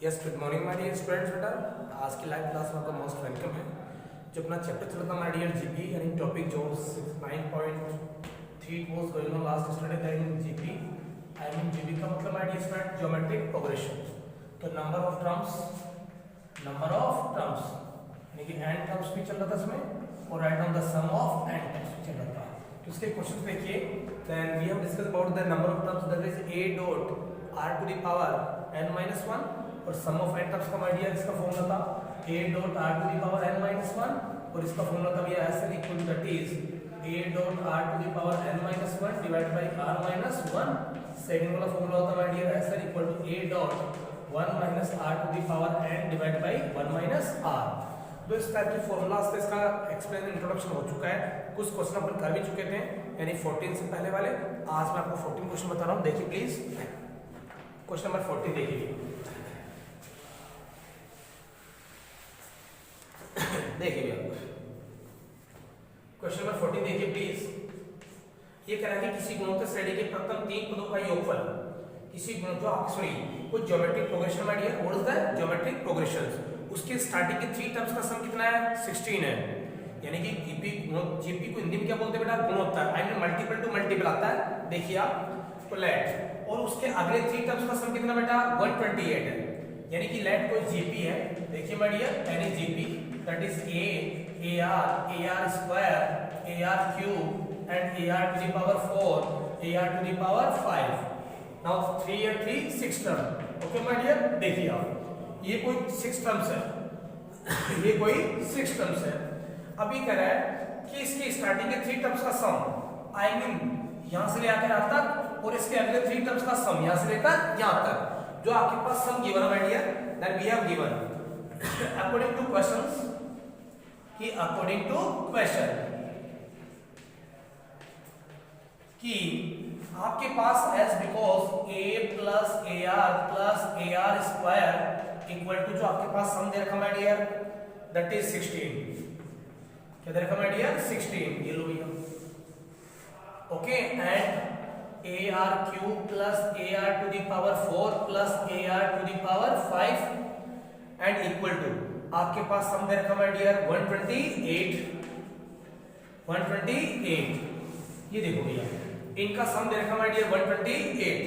Yes good morning my dear students. बेटा आज की लाइव क्लास में आपका मोस्ट वेलकम है। जो अपना चैप्टर चल रहा था माय डियर जीपी यानी टॉपिक जो 9.3 was going on last study that in GP. I mean GP का मतलब my dear student geometric progression. तो नंबर ऑफ टर्म्स यानी कि एन टर्म्स भी चल रहा था इसमें और write down the sum of n terms भी चल रहा था। तो इसके क्वेश्चन देखिए। Then we have discuss about the number of terms that is a dot r to the power n-1 और सम ऑफ एन टर्म्स का माय डियर इसका फॉर्मूला था a dot r to the power n-1 और इसका formula था भैया ऐसे equal to that is a dot r to the power n-1 divided by r-1। Second वाला फॉर्मूला होता है माय डियर ऐसे equal to a dot 1 minus r to the power n divided by 1 minus r। तो इस type के formulas से इसका explain introduction हो चुका है। कुछ क्वेश्चन अपन कर भी चुके थे यानी 14 से पहले वाले। आज मैं आपको 14 क्वेश्चन बता रहा हूं, देखिए प्लीज। क्वेश्चन नंबर 14 देखिए। देखिए भैया क्वेश्चन नंबर 14 देखिए प्लीज। ये कह रहा है कि किसी गुणोत्तर श्रेणी के प्रथम 3 पदों का योगफल किसी गुण जो आप सॉरी कुछ ज्योमेट्रिक प्रोग्रेशन में दिया what is the geometric progressions उसके स्टार्टिंग के 3 टर्म्स का सम कितना है 16 है। यानी कि जीपी को हिंदी में क्या बोलते हैं बेटा गुणोत्तर। I mean multiple to multiple आता है। देखिए आप तो लेट और उसके अगले 3 टर्म्स का सम कितना बेटा 128 है। यानी कि लेट कोई जीपी है। देखिए my dear any GP that is a ar square ar cube and ar to the power 4 ar to the power 5। Now 3 and 3 6 term. Okay my dear देखिए आप ये कोई 6 टर्म्स है ये कोई 6 टर्म्स है। अभी कह रहा है कि इसके स्टार्टिंग के 3 टर्म्स का सम आई मीन यहां से लेकर यहां तक और इसके अगले 3 टर्म्स का सम यहां से लेकर यहां तक जो आपके पास सम गिवन है dear that we have given according to questions कि अकॉर्डिंग टू क्वेश्चन कि आपके पास s because a plus ar square equal to जो आपके पास सम दे रखा है डियर दैट इज 16। क्या दे रखा है डियर 16। ये लो भैया okay and ar cube plus ar to the power 4 plus ar to the power 5 and equal to आपके पास सम दे रखा है डियर 128। ये देखो भैया इनका सम दे रखा है डियर 128।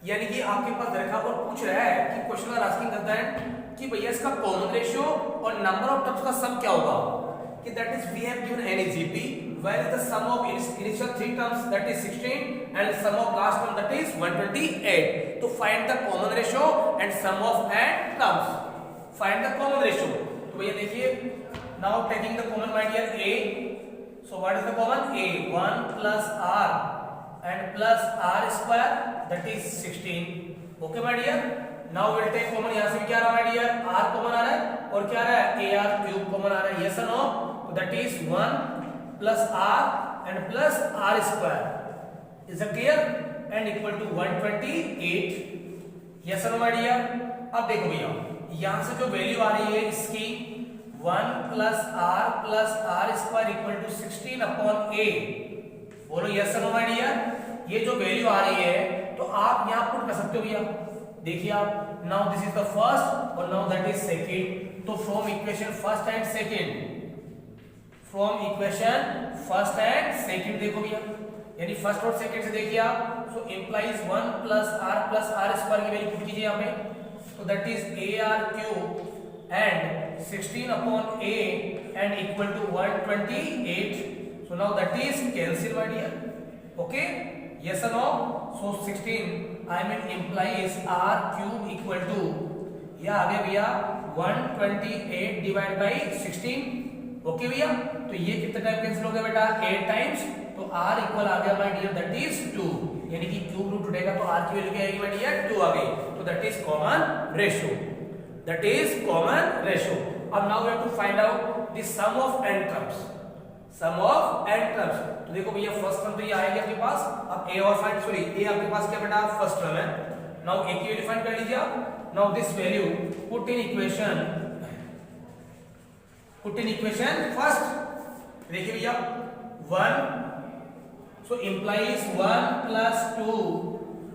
यानी कि आपके पास देखा और पूछ रहा है कि क्वेश्चन आर आस्किंग करता है कि भैया इसका कॉमन रेशियो और नंबर ऑफ टर्म्स का सम क्या होगा कि that is we have given any GP where is the sum of initial 3 terms that is 16 and sum of last term that is 128। तो find the common ratio and sum of and terms. Find the common ratio. तो भैया देखिए now taking the common my dear a so what is the common a 1 plus r and plus r square that is 16। okay my dear now we'll take common। यहां से भी क्या आ रहा है my dear r common आ रहा है और क्या आ रहा है ar क्यूब कॉमन आ रहा है। yes or no so that is 1 plus r and plus r square is it clear and equal to 128। yes or no my dear। अब देखो भैया यहां से जो वैल्यू आ रही है इसकी 1 plus r square equal to 16 upon a। बोलो यस और नो माय डियर। ये जो वैल्यू आ रही है तो आप यहां पुट कर सकते हो भैया। देखिए आप now this is the first और नाउ दैट इज सेकंड। तो from equation first and second देखो भैया यानी फर्स्ट और सेकंड से देखिए आप सो इंप्लाइज 1 प्लस r स्क्वायर की वैल्यू पुट कीजिए यहां पे। तो that is ar cube and 16 upon a and equal to 128। so now that is cancel my dear। okay yes or no so 16 I mean implies r cube equal to या आ गया भैया 128 divide by 16। Okay भैया तो ये कितने time cancel हो गया बेटा 8 टाइम्स। तो r इक्वल आ गया माय डियर दैट इज 2। यानी कि क्यूब रूट उठेगा तो r की वैल्यू क्या आएगी माय डियर 2 आ गई। तो that is common ratio. That is common ratio। अब now we have to find out the sum of n terms। sum of n terms तो देखो भैया फर्स्ट टर्म तो ये आएगा आपके पास। अब a और फाइंड सॉरी a आपके पास क्या बेटा फर्स्ट टर्म है। now a की वैल्यू फाइंड कर लीजिए आप। now this value put in equation first। देखिए भैया 1 so implies 1 plus 2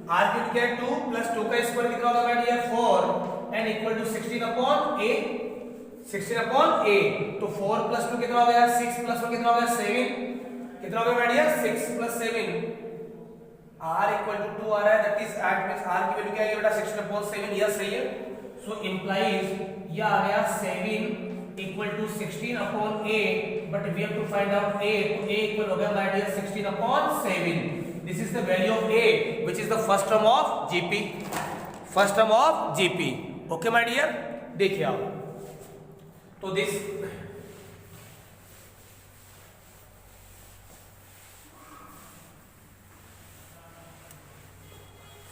r cube क्या है 2 प्लस 2 का स्क्वायर कितना होगा my dear 4 and equal to 16 upon a 16 upon a। तो 4 प्लस 2 कितना हो गया 6 प्लस 1 कितना हो गया 7 कितना हो गया my dear 6 plus 7 r equal to 2 आ रहा है that is at means r की वैल्यू क्या है बेटा 16 अपॉन 7 यस सही है। सो इंप्लाइज ये आ गया 7 equal to 16 upon a but we have to find out a तो a इक्वल हो गया my dear 16 upon 7। This is the value of a which is the first term of gp first term of gp okay my dear. देखिए आप तो this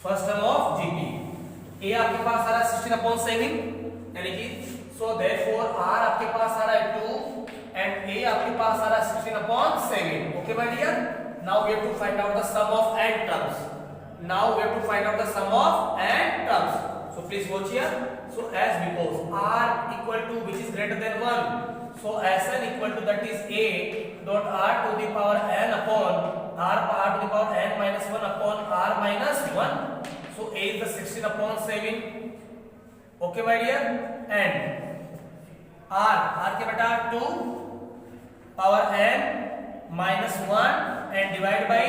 first term of gp a आपके पास आ रहा है 16 upon 7 यानी कि सो देयरफॉर r आपके पास आ रहा है 2 एंड a आपके पास आ रहा है 16 upon 7 okay my dear. Now we have to find out the sum of n terms now we have to find out the sum of n terms so please watch here. So as because r equal to which is greater than 1, so Sn equal to that is a dot r to the power n upon r to the power n minus 1 upon r minus 1. So a is the 16 upon 7. Okay my dear, and r के बेटा 2 power n minus 1 and divide by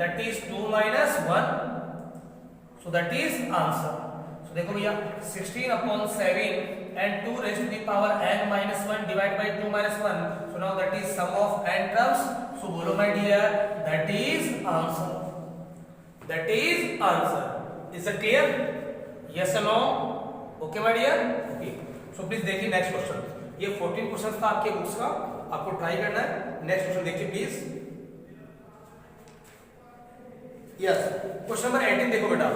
that is 2 minus 1. So that is answer. So देखो भैया 16 upon 7 and 2 raised to the power n minus 1 divided by 2 minus 1. So now that is sum of n terms. So बोलो my dear, that is answer. That is answer. Is it clear? Yes or no? Okay my dear. Okay. So please देखिए next question. ये 14 question था आपके books का, आपको try करना है। Next question देखिए प्लीज। यस क्वेश्चन नंबर 18 देखो बेटा,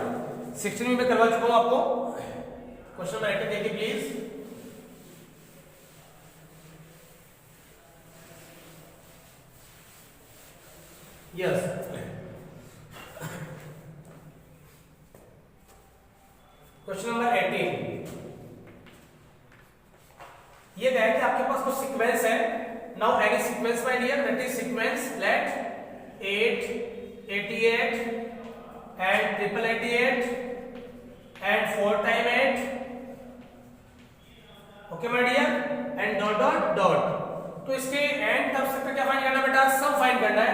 16 में मैं करवा चुका हूं आपको। क्वेश्चन नंबर 18 देखिए प्लीज। यस क्वेश्चन नंबर 18 ये गया कि आपके पास कुछ सीक्वेंस है। Now any sequence my dear, that is sequence let 8 88 and 88 and 4 time 8 okay my dear and dot dot dot. तो इसके एंड टर्म्स तक क्या फाइंड करना है बेटा, सम फाइंड करना है।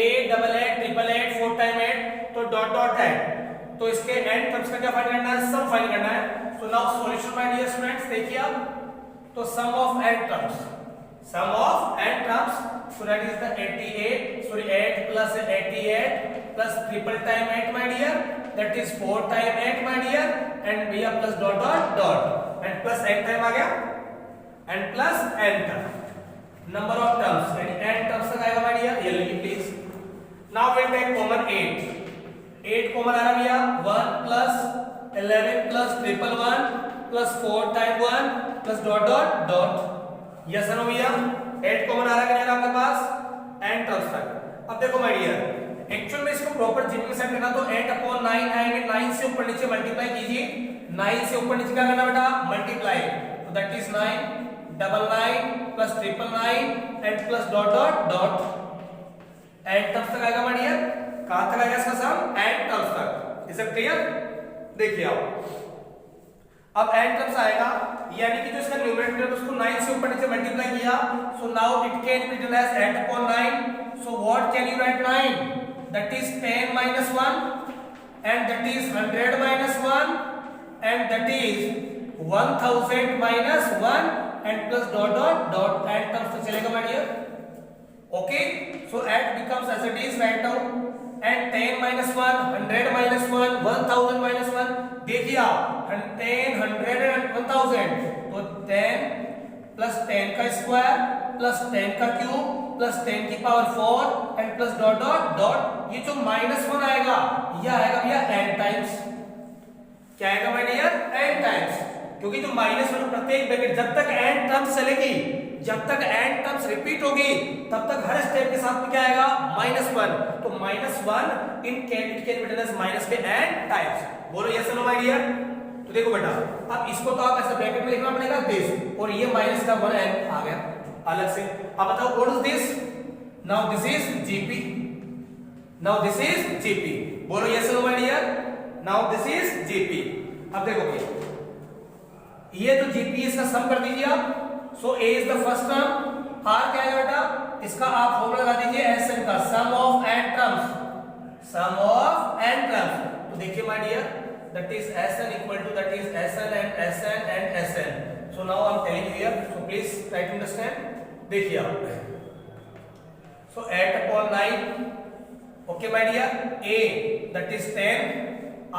8 8 8 8 4 टाइम 8 तो डॉट डॉट है, तो इसके एंड टर्म्स का क्या फाइंड करना है, सम फाइंड करना है। So now solution my dear students देखिए आप, तो sum of and terms, sum of and terms, so that is the 88 sorry 8 plus 88 plus triple time 8 my dear, that is 4 time 8 my dear, and भैया plus dot dot dot and plus n time आ गया and plus n term number of terms यानी n terms तक आएगा my dear। ये लीजिए please. now we'll take common 8 common आ रहा भैया 1 plus 11 plus triple 1 plus 4 time 1 plus dot dot dot। Yes no भैया 8 कॉमन आ रहा है क्या आपके पास n टर्म्स तक। अब देखो माय डियर, एक्चुअल में इसको प्रॉपर जिम में सेट करना तो 8 अपॉन 9 आएंगे, 9 से ऊपर नीचे मल्टीप्लाई कीजिए, 9 से ऊपर नीचे क्या करना बेटा मल्टीप्लाई, तो that is 9 double 9 plus triple 9 and plus dot dot dot. n terms तक आएगा माय डियर, कहां तक आएगा इसका सम n टर्म्स तक। Is it clear? देखिए आप अब n टर्म्स आएगा यानी कि जो इसका न्यूमरेटर है उसको 9 से ऊपर नीचे मल्टीप्लाई किया, so now it can be written as 8 upon 9। So what can you write 9, that is 10 minus 1 and that is 100 minus 1 and that is 1000 minus 1 and plus dot dot dot and terms से चलेगा my dear। okay, so 8 becomes as it is right now and 10 minus 1 100 minus 1 1000 minus 1। देखिए आप 10 100 and 1000 तो 10 plus 10 का square plus 10 का cube plus 10 की power 4 and plus dot dot dot. ये जो -1 आएगा ये आएगा भैया n टाइम्स। क्या आएगा माय डियर n टाइम्स, क्योंकि जो -1 प्रत्येक ब्रैकेट जब तक n टर्म्स चलेगी, जब तक n टर्म्स रिपीट होगी तब तक हर स्टेप के साथ में क्या आएगा -1। तो -1 in can it can be written as minus के n टाइम्स। बोलो यस नो माय डियर। तो देखो बेटा अब इसको तो आप ऐसा ब्रैकेट में लिखना पड़ेगा दिस, और ये माइनस का 1n आ गया अलग से। अब बताओ what is this, now this is gp, now this is gp। बोलो yes no my dear. Now this is GP. अब देखो भैया, ये तो जीपी, इसका सम कर दीजिए आप। So a is the first term, r क्या है बेटा, इसका आप फॉर्मूला लगा दीजिए एसएन का, sum of n terms, sum of n terms. तो देखिए my dear, that is S n equal to that is S n and S n and S n. So now I am telling you here, so please try to understand. देखिए आप, so 8 upon 9, okay my dear, a that is 10,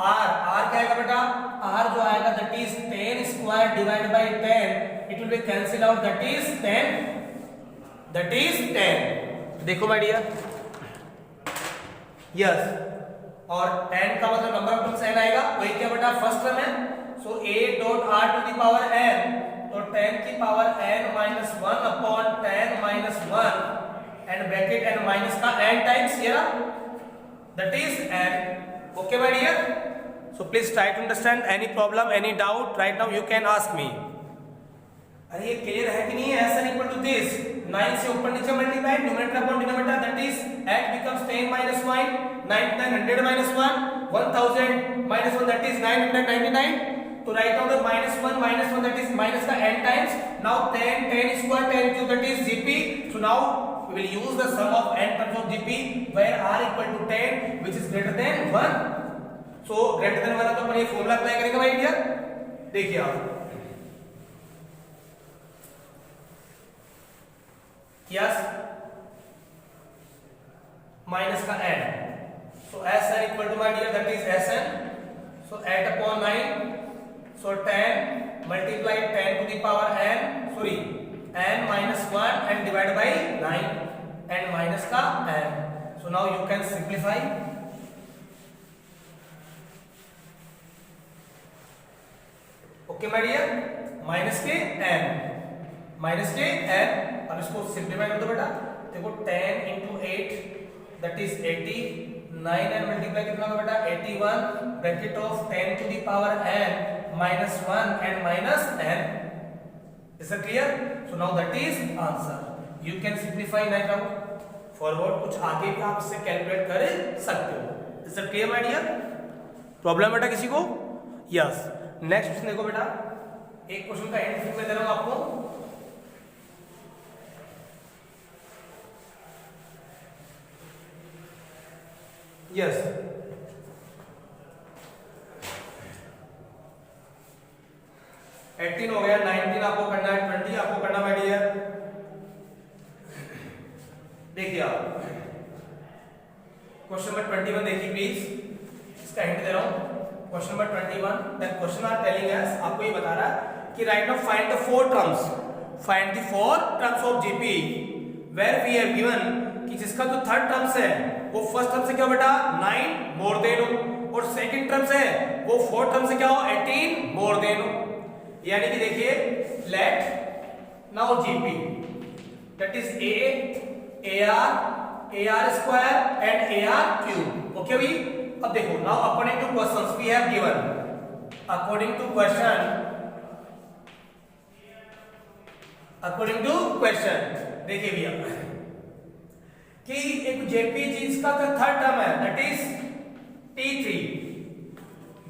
r क्या आएगा बेटा, r जो आएगा that is 10 square divide by 10, it will B cancel out, that is 10, that is 10। देखो my dear, yes, और n का मतलब नंबर ऑफ टर्म्स n आएगा, वही क्या बेटा फर्स्ट टर्म है। So a dot r to the power n, तो 10 की power n minus 1 upon 10 minus 1 and bracket n minus का n times here, that is n, okay my dear? So please try to understand, any problem, any doubt right now you can ask me। अरे ये clear है कि नहीं है? S N equal to this, 9 से ऊपर नीचे multiply, numerator upon denominator, that is 8 becomes 10 minus 1, 9900 minus 1, 1000 minus 1, that is 999। तो right down the -1 that is minus का n times, now 10 square 10 cube, that is gp। so now we will use the sum of n terms of gp where r equal to 10 which is greater than 1। so greater than 1 है तो अपन ये formula apply करेंगे भाई dear. देखिए आप, yes, minus का n, so sn equal to my dear that is sn, so 8 upon 9, so 10 multiply 10 to the power n, sorry n minus 1 and divided by 9 and minus का n। so now you can simplify, okay my dear, minus के n, minus के n। अब इसको simplify कर दो बेटा, देखो 10 into 8 that is 80, 9 and multiply कितना होगा बेटा 81, bracket of 10 to the power n minus 1 and minus n। Is that clear? So now that is answer, you can simplify right now forward, कुछ आगे भी आप इससे कैलकुलेट कर सकते हो। Is that clear my dear? Problem बेटा किसी को? यस। नेक्स्ट क्वेश्चन देखो बेटा, एक क्वेश्चन का एंड फिर मैं दे रहा हूं आपको। यस, 18 हो गया, 19 आपको करना है, 20 आपको करना है डियर। देखिए आप क्वेश्चन नंबर 21 देखिए प्लीज, इसका हिंट दे रहा हूं। Question number 21, the question are telling us, आपको ये बता रहा है कि right now find the four terms, find the four terms of GP where we have given कि जिसका जो थर्ड टर्म्स है वो फर्स्ट टर्म से क्या बेटा 9 मोर देन हो, और सेकंड टर्म से वो फोर्थ टर्म से क्या हो 18 मोर देन हो। यानी कि देखिए, let now GP that is a r square and a r cube, okay भाई। अब देखो, now according to questions we have given, according to question देखिए भैया कि एक जेपी जिसका थर्ड टर्म है दैट इज T3,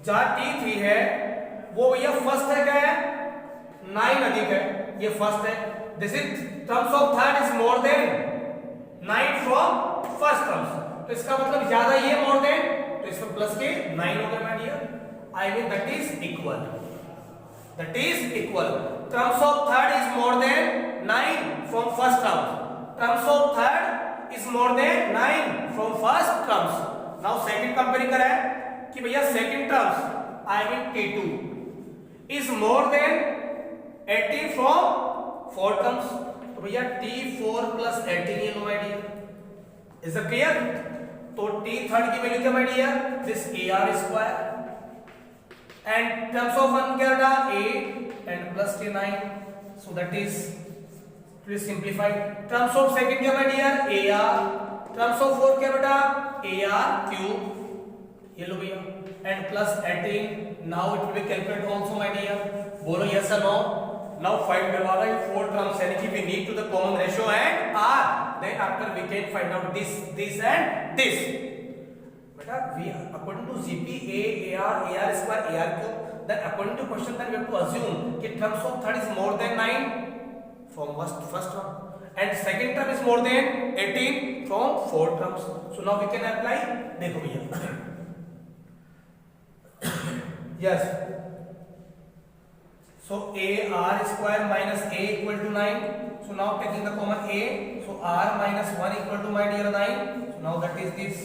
जहां T3 है वो भैया फर्स्ट है क्या है 9 अधिक है, ये फर्स्ट है। This is terms of third is more than 9 from first terms, तो इसका मतलब ज्यादा ये मोर देन, तो इसमें प्लस के 9 हो गए my dear. I mean that is equal, that is equal. Terms of third is more than 9 from first term, terms of third is more than 9 from first terms। now second compare करा है कि भैया second terms I mean T2 is more than 18 from fourth terms, तो भैया T4 plus 18 ये लो my dear। is it clear? तो T third की value क्या my dear, this AR square and terms of one क्या था 8 and plus के 9, so that is please simplify। terms of second क्या my dear AR, terms of fourth क्या बेटा AR cube, ये लो भैया, and plus 18। now it will be calculated also my dear, बोलो yes or no। now find the value of four terms, यानी कि we need to the common ratio and R, then after we can find out this and this। बेटा क्या we according to GP AR square AR cube, then according to question then we have to assume कि terms of third is more than 9 from first term and second term is more than 18 from fourth terms. So now we can apply. देखो भैया yes, so AR square minus A equal to 9. So now taking the common A, so R minus 1 equal to my dear 9. So now that is this.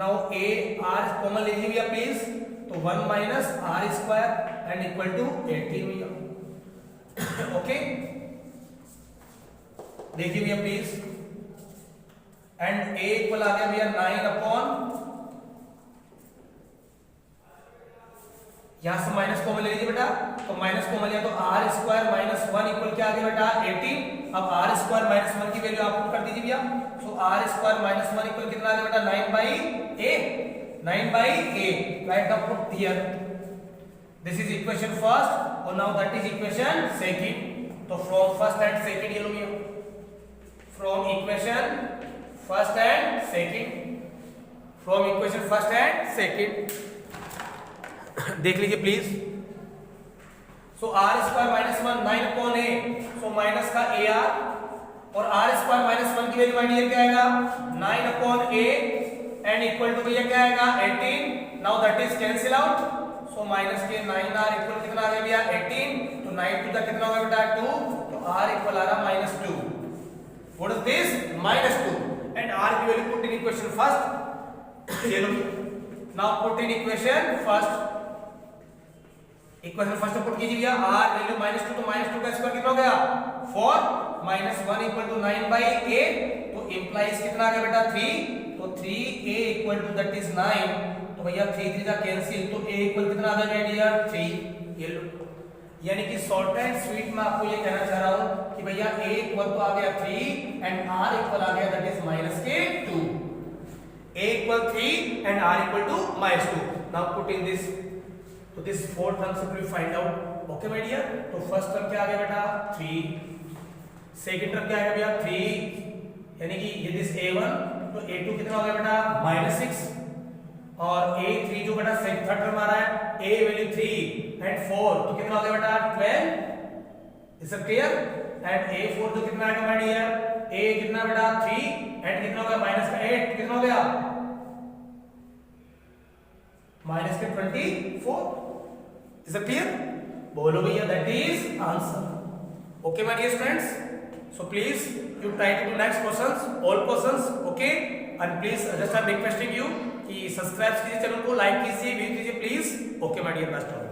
Now A R common लीजिए भैया please. तो 1 minus R square and equal to 18 भैया. Okay. देखिए भैया please. And A equal आ गया भैया 9 upon, यहां से माइनस कॉमन ले लीजिए बेटा. तो माइनस कॉमन लिया तो आर स्क्वायर माइनस 1 इक्वल क्या आ गया बेटा 18. अब आर स्क्वायर माइनस 1 की वैल्यू आप पुट कर दीजिए भैया. So r square minus 1 equal कितना आ गया बेटा 9 by a. 9 by a. Right now put here. This is equation first और now that is equation second. तो फ्रॉम फर्स्ट एंड सेकंड ये लो भैया. From equation first and second. From equation first and second देख लीजिए please. So r square minus 1 9 upon a. So minus का a r और are square minus 1 की value minus ये क्या आएगा 9 upon a and equal to भैया क्या आएगा 18. Now that is cancel out. So minus के 9 आर इक्वल कितना आ गया भैया 18. तो 9 टू द कितना होगा बेटा 2. तो आर इक्वल आ रहा minus 2. What is this minus 2 and r की value put in equation first. ये लो now put in equation first. Equation first put कीजिए भैया. आर वैल्यू माइनस 2 तो माइनस 2 का स्क्वायर कितना हो गया 4 माइनस 1 इक्वल टू 9 बाई ए. तो इंप्लाइज कितना आ गया बेटा 3. तो 3a equal to that is 9. तो भैया 3 3 का कैंसिल. तो a इक्वल कितना आ गया बेटा यार 3. ये लो यानी कि शॉर्ट एंड स्वीट में आपको ये कहना चाह रहा हूं कि भैया a इक्वल तो आ गया 3 एंड r इक्वल आ गया दैट इज माइनस के 2. a equal 3 and r equal to minus 2. Now put in this. तो दिस फोर्थ टर्म से find out. Okay my dear. तो फर्स्ट टर्म क्या आ गया बेटा 3. सेकंड टर्म क्या आ गया भैया 3 यानी कि ये दिस a1. तो a2 कितना हो गया बेटा -6 और a3 जो बेटा थर्ड टर्म आ रहा है a वैल्यू 3 एंड 4 तो कितना हो गया बेटा 12. Is it clear. And a4 तो कितना आएगा माय डियर a कितना बेटा 3 एंड कितना हो गया माइनस का 8 कितना हो गया माइनस के 24. Is it clear. बोलो भैया that is answer. Okay my dear students. So please you try to do next questions, all questions, okay? And please just I'm requesting you कि सब्सक्राइब कीजिए चैनल को, लाइक कीजिए, view कीजिए please. Okay my dear, best of